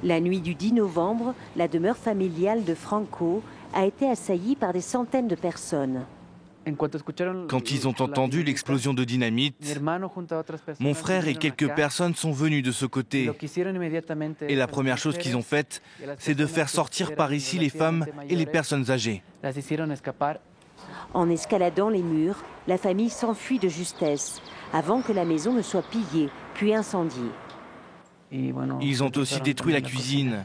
La nuit du 10 novembre, la demeure familiale de Franco a été assaillie par des centaines de personnes. Quand ils ont entendu l'explosion de dynamite, mon frère et quelques personnes sont venus de ce côté. Et la première chose qu'ils ont faite, c'est de faire sortir par ici les femmes et les personnes âgées. En escaladant les murs, la famille s'enfuit de justesse, avant que la maison ne soit pillée, puis incendiée. Ils ont aussi détruit la cuisine.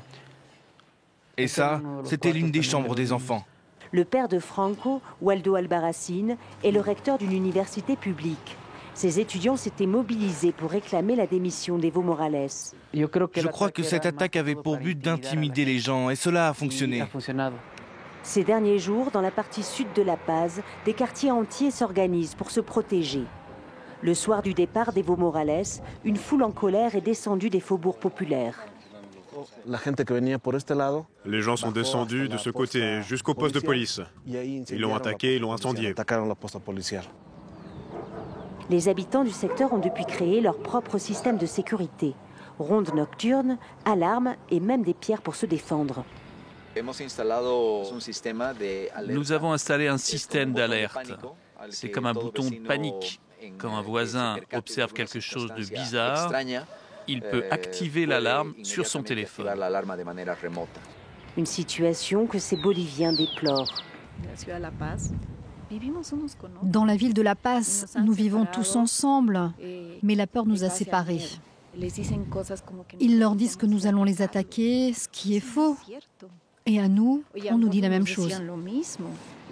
Et ça, c'était l'une des chambres des enfants. Le père de Franco, Waldo Albarracín, est le recteur d'une université publique. Ses étudiants s'étaient mobilisés pour réclamer la démission d'Evo Morales. Je crois que cette attaque avait pour but d'intimider les gens et cela a fonctionné. Ces derniers jours, dans la partie sud de La Paz, des quartiers entiers s'organisent pour se protéger. Le soir du départ d'Evo Morales, une foule en colère est descendue des faubourgs populaires. Les gens sont descendus de ce côté jusqu'au poste de police. Ils l'ont attaqué, ils l'ont incendié. Les habitants du secteur ont depuis créé leur propre système de sécurité. Rondes nocturnes, alarmes et même des pierres pour se défendre. Nous avons installé un système d'alerte. C'est comme un bouton de panique. Quand un voisin observe quelque chose de bizarre, il peut activer l'alarme sur son téléphone. Une situation que ces Boliviens déplorent. Dans la ville de La Paz, nous vivons tous ensemble, mais la peur nous a séparés. Ils leur disent que nous allons les attaquer, ce qui est faux. Et à nous, on nous dit la même chose.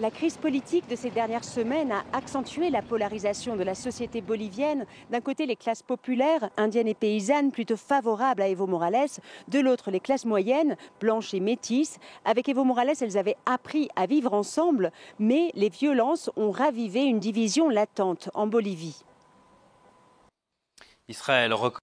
La crise politique de ces dernières semaines a accentué la polarisation de la société bolivienne. D'un côté, les classes populaires, indiennes et paysannes, plutôt favorables à Evo Morales. De l'autre, les classes moyennes, blanches et métisses. Avec Evo Morales, elles avaient appris à vivre ensemble, mais les violences ont ravivé une division latente en Bolivie. Israël